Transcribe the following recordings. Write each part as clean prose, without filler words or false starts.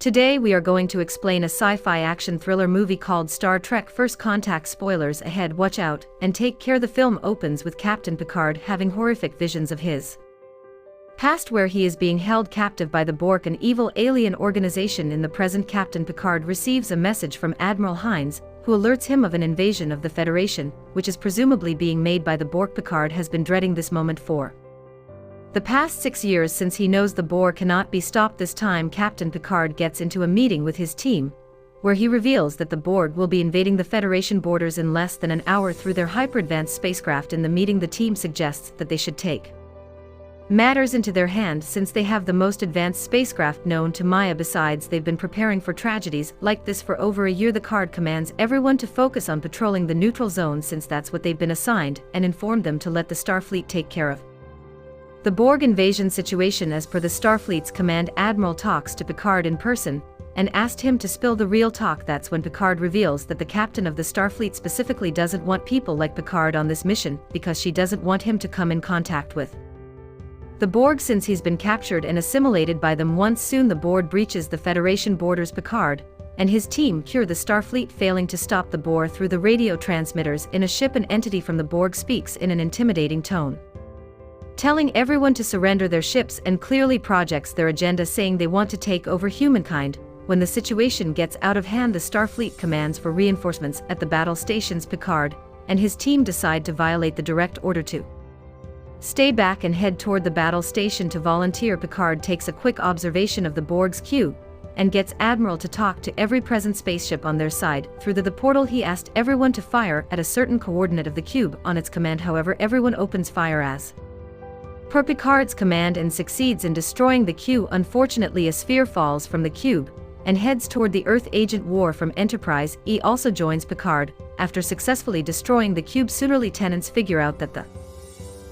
Today we are going to explain a sci-fi action thriller movie called Star Trek First Contact. Spoilers ahead, watch out, and take care. The film opens with Captain Picard having horrific visions of his past where he is being held captive by the Borg, an evil alien organization. In the present, Captain Picard receives a message from Admiral Hines, who alerts him of an invasion of the Federation, which is presumably being made by the Borg. Picard has been dreading this moment for the past 6 years since he knows the Borg cannot be stopped. This time Captain Picard gets into a meeting with his team, where he reveals that the Borg will be invading the Federation borders in less than an hour through their hyper-advanced spacecraft. In the meeting, the team suggests that they should take matters into their hand since they have the most advanced spacecraft known to Maya. Besides, they've been preparing for tragedies like this for over a year. The card commands everyone to focus on patrolling the neutral zone since that's what they've been assigned, and informed them to let the Starfleet take care of the Borg invasion situation. As per the Starfleet's command, Admiral talks to Picard in person and asked him to spill the real talk. That's when Picard reveals that the captain of the Starfleet specifically doesn't want people like Picard on this mission because she doesn't want him to come in contact with the Borg since he's been captured and assimilated by them once. Soon the Borg breaches the Federation borders. Picard and his team cure the Starfleet, failing to stop the Borg through the radio transmitters in a ship. An entity from the Borg speaks in an intimidating tone, telling everyone to surrender their ships and clearly projects their agenda, saying they want to take over humankind. When the situation gets out of hand, the Starfleet commands for reinforcements at the battle stations. Picard and his team decide to violate the direct order to stay back and head toward the battle station to volunteer. Picard takes a quick observation of the Borg's queue and gets Admiral to talk to every present spaceship on their side. Through the portal, he asked everyone to fire at a certain coordinate of the cube on its command. However, everyone opens fire as per Picard's command and succeeds in destroying the cube. Unfortunately, a sphere falls from the cube and heads toward the Earth. Agent War from Enterprise E also joins Picard after successfully destroying the cube. Sooner, lieutenants figure out that the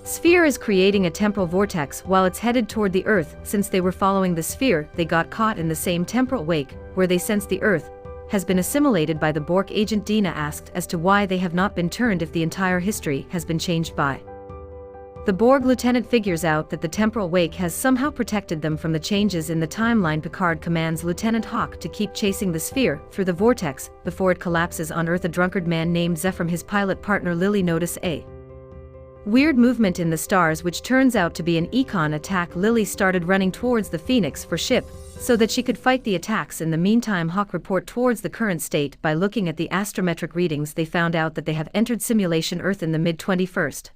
sphere is creating a temporal vortex while it's headed toward the Earth. Since they were following the sphere, they got caught in the same temporal wake where they sense the Earth has been assimilated by the Borg. Agent Dina asked as to why they have not been turned if the entire history has been changed by the Borg. Lieutenant figures out that the temporal wake has somehow protected them from the changes in the timeline. Picard commands Lieutenant Hawk to keep chasing the sphere through the vortex before it collapses on Earth. A drunkard man named Zephyr, his pilot partner Lily, notice a weird movement in the stars which turns out to be an econ attack. Lily started running towards the Phoenix for ship so that she could fight the attacks. In the meantime, Hawk report towards the current state. By looking at the astrometric readings, they found out that they have entered simulation Earth in the mid-21st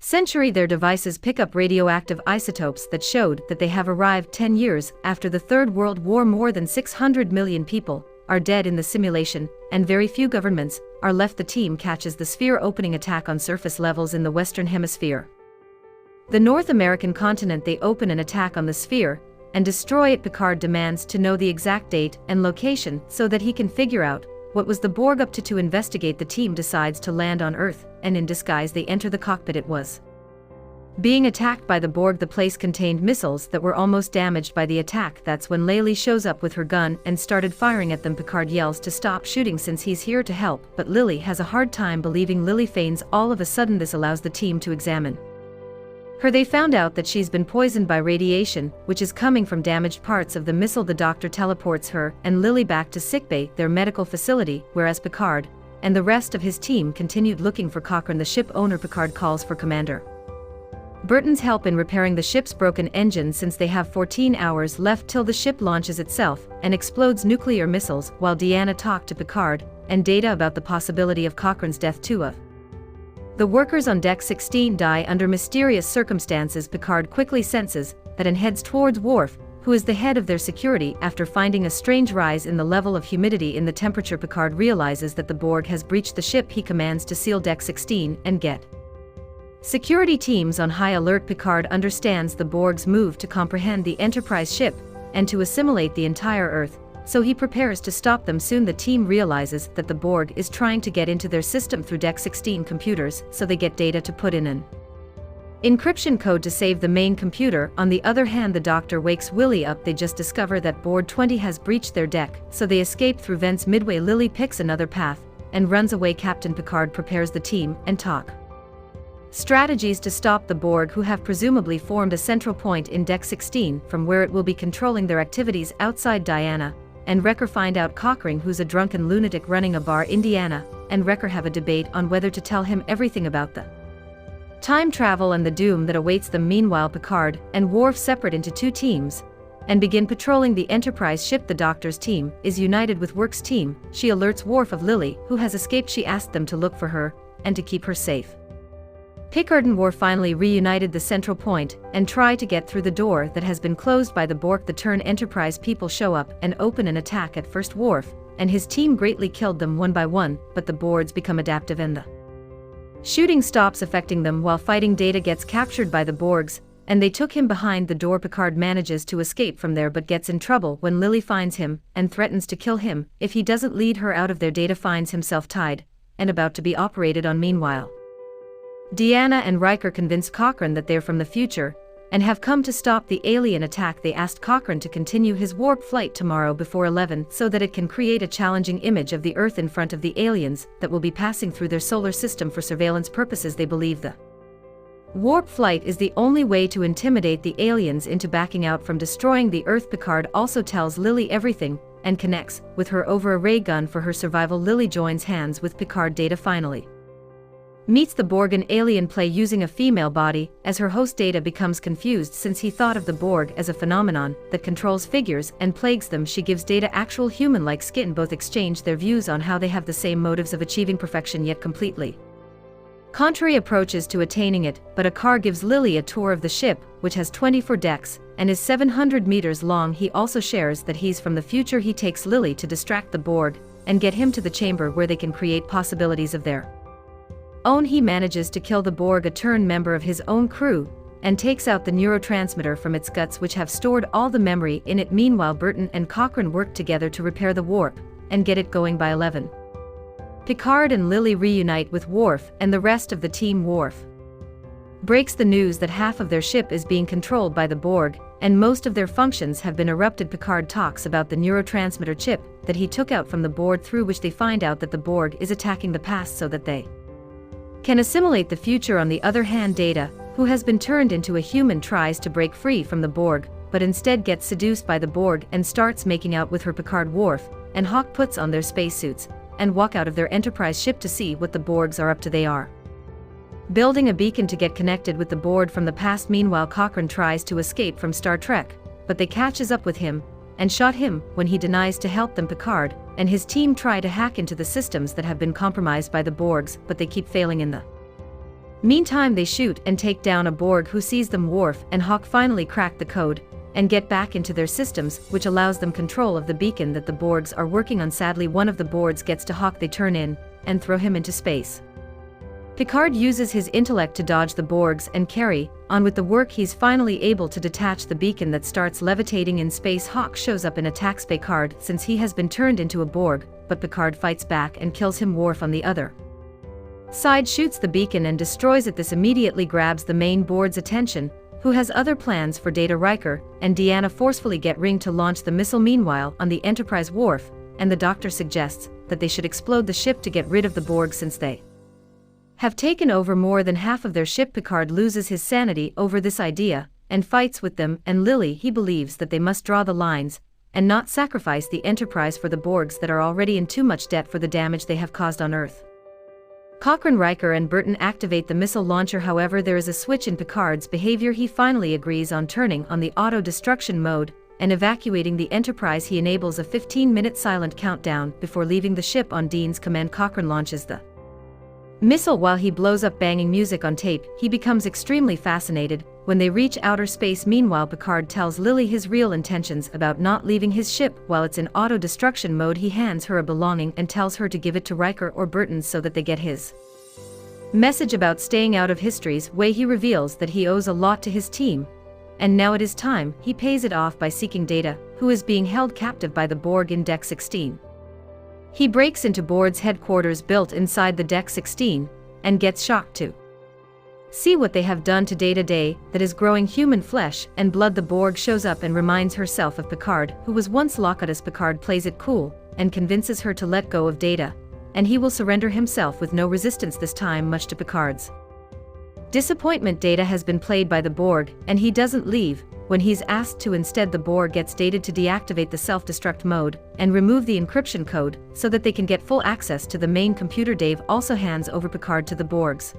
century. Their devices pick up radioactive isotopes that showed that they have arrived 10 years after the Third World War. More than 600 million people are dead in the simulation, and very few governments are left. The team catches the sphere opening attack on surface levels in the Western Hemisphere, the North American continent. They open an attack on the sphere and destroy it. Picard demands to know the exact date and location so that he can figure out what was the Borg up to investigate. The team decides to land on Earth, and in disguise they enter the cockpit. It was being attacked by the Borg. The place contained missiles that were almost damaged by the attack. That's when Laylee shows up with her gun and started firing at them. Picard yells to stop shooting since he's here to help, but Lily has a hard time believing. Lily feigns. All of a sudden, this allows the team to examine her. They found out that she's been poisoned by radiation, which is coming from damaged parts of the missile. The doctor teleports her and Lily back to sickbay, their medical facility, whereas Picard and the rest of his team continued looking for Cochrane, the ship owner. Picard calls for Commander Burton's help in repairing the ship's broken engine since they have 14 hours left till the ship launches itself and explodes nuclear missiles. While Deanna talked to Picard and Data about the possibility of Cochrane's death, two of the workers on Deck 16 die under mysterious circumstances. Picard quickly senses that and heads towards Worf, who is the head of their security. After finding a strange rise in the level of humidity in the temperature, Picard realizes that the Borg has breached the ship. He commands to seal Deck 16 and get security teams on high alert. Picard understands the Borg's move to comprehend the Enterprise ship and to assimilate the entire Earth, so he prepares to stop them. Soon the team realizes that the Borg is trying to get into their system through Deck 16 computers, so they get Data to put in an encryption code to save the main computer. On the other hand, the Doctor wakes Willie up. They just discover that Board 20 has breached their deck, so they escape through vents. Midway, Lily picks another path and runs away. Captain Picard prepares the team and talk Strategies to stop the Borg, who have presumably formed a central point in Deck 16 from where it will be controlling their activities outside Diana, and Wrecker find out Cochrane, who's a drunken lunatic running a bar in Diana, and Wrecker have a debate on whether to tell him everything about the time travel and the doom that awaits them. Meanwhile, Picard and Worf separate into two teams and begin patrolling the Enterprise ship. The Doctor's team is united with Worf's team. She alerts Worf of Lily, who has escaped. She asked them to look for her and to keep her safe. Picard and Worf finally reunited the central point and try to get through the door that has been closed by the Borg. The Turn Enterprise people show up and open an attack. At first, Worf and his team greatly killed them one by one, but the Borgs become adaptive and the shooting stops affecting them. While fighting, Data gets captured by the Borgs, and they took him behind the door. Picard manages to escape from there but gets in trouble when Lily finds him and threatens to kill him if he doesn't lead her out of there. Data finds himself tied and about to be operated on. Meanwhile, Deanna and Riker convince Cochrane that they're from the future and have come to stop the alien attack. They asked Cochrane to continue his warp flight tomorrow before 11 so that it can create a challenging image of the Earth in front of the aliens that will be passing through their solar system for surveillance purposes. They believe the warp flight is the only way to intimidate the aliens into backing out from destroying the Earth. Picard also tells Lily everything and connects with her over a ray gun for her survival. Lily joins hands with Picard. Data finally meets the Borg and alien play using a female body. As her host, Data becomes confused since he thought of the Borg as a phenomenon that controls figures and plagues them. She gives Data actual human-like skin. Both exchange their views on how they have the same motives of achieving perfection yet completely contrary approaches to attaining it. But a car gives Lily a tour of the ship, which has 24 decks and is 700 meters long. He also shares that he's from the future. He takes Lily to distract the Borg and get him to the chamber where they can create possibilities of their own. He manages to kill the Borg, a Turn member of his own crew, and takes out the neurotransmitter from its guts, which have stored all the memory in it. Meanwhile, Burton and Cochrane work together to repair the warp and get it going by 11. Picard and Lily reunite with Worf and the rest of the team. Worf breaks the news that half of their ship is being controlled by the Borg and most of their functions have been erupted. Picard talks about the neurotransmitter chip that he took out from the board, through which they find out that the Borg is attacking the past so that they can assimilate the future. On the other hand, Data, who has been turned into a human, tries to break free from the Borg, but instead gets seduced by the Borg and starts making out with her. Picard, Worf, and Hawk puts on their spacesuits and walk out of their Enterprise ship to see what the Borgs are up to. They are building a beacon to get connected with the Borg from the past. Meanwhile, Cochrane tries to escape from Star Trek, but they catches up with him and shot him when he denies to help them. Picard and his team try to hack into the systems that have been compromised by the Borgs, but they keep failing in the meantime. They shoot and take down a Borg who sees them. Worf and Hawk finally crack the code and get back into their systems, which allows them control of the beacon that the Borgs are working on. Sadly, one of the Borgs gets to Hawk. They turn in and throw him into space. Picard uses his intellect to dodge the Borgs and carry on with the work. He's finally able to detach the beacon that starts levitating in space. Hawk shows up and attacks Picard since he has been turned into a Borg, but Picard fights back and kills him. Worf, on the other side, shoots the beacon and destroys it. This immediately grabs the main Borg's attention, who has other plans for Data. Riker and Deanna forcefully get Ring to launch the missile. Meanwhile, on the Enterprise, Worf and the Doctor suggests that they should explode the ship to get rid of the Borg since they have taken over more than half of their ship. Picard loses his sanity over this idea and fights with them and Lily. He believes that they must draw the lines and not sacrifice the Enterprise for the Borgs that are already in too much debt for the damage they have caused on Earth. Cochrane, Riker, and Burton activate the missile launcher. However, there is a switch in Picard's behavior. He finally agrees on turning on the auto-destruction mode and evacuating the Enterprise. He enables a 15-minute silent countdown before leaving the ship on Dean's command. Cochrane launches the missile while he blows up, banging music on tape. He becomes extremely fascinated when they reach outer space. Meanwhile, Picard tells Lily his real intentions about not leaving his ship while it's in auto-destruction mode. He hands her a belonging and tells her to give it to Riker or Burton so that they get his message about staying out of history's way. He reveals that he owes a lot to his team, and now it is time he pays it off by seeking Data, who is being held captive by the Borg in Deck 16. He breaks into Borg's headquarters built inside the Deck 16 and gets shocked to see what they have done to Data that is growing human flesh and blood. The Borg shows up and reminds herself of Picard, who was once Locatus. Picard plays it cool and convinces her to let go of Data, and he will surrender himself with no resistance this time, much to Picard's Disappointment Data has been played by the Borg, and he doesn't leave. When he's asked to, instead the Borg gets Data to deactivate the self-destruct mode and remove the encryption code so that they can get full access to the main computer. Dave also hands over Picard to the Borgs,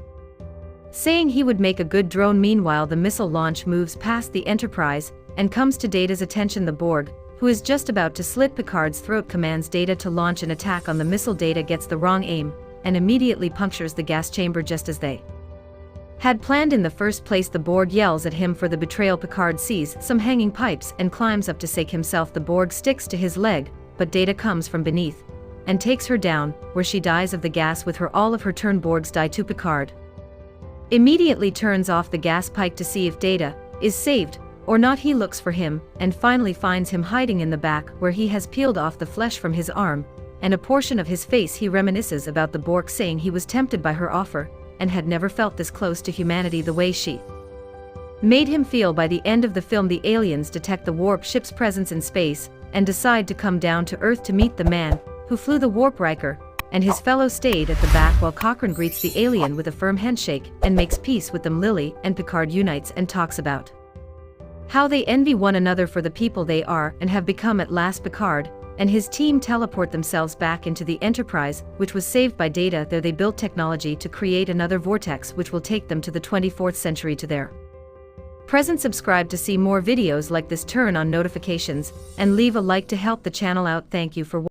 saying he would make a good drone. Meanwhile, the missile launch moves past the Enterprise and comes to Data's attention. The Borg, who is just about to slit Picard's throat, commands Data to launch an attack on the missile. Data gets the wrong aim and immediately punctures the gas chamber just as they had planned in the first place. The Borg yells at him for the betrayal. Picard sees some hanging pipes and climbs up to save himself. The Borg sticks to his leg, but Data comes from beneath and takes her down, where she dies of the gas with her. All of her turn Borgs die too. Picard immediately turns off the gas pipe to see if Data is saved or not. He looks for him and finally finds him hiding in the back, where he has peeled off the flesh from his arm and a portion of his face. He reminisces about the Borg, saying he was tempted by her offer and had never felt this close to humanity the way she made him feel. By the end of the film, the aliens detect the warp ship's presence in space and decide to come down to Earth to meet the man who flew the warp. Riker and his fellow stayed at the back while Cochrane greets the alien with a firm handshake and makes peace with them. Lily and Picard unites and talks about how they envy one another for the people they are and have become. At last, Picard and his team teleport themselves back into the Enterprise, which was saved by Data. There they built technology to create another vortex which will take them to the 24th century to their present. Subscribe to see more videos like this, turn on notifications, and leave a like to help the channel out. Thank you for watching.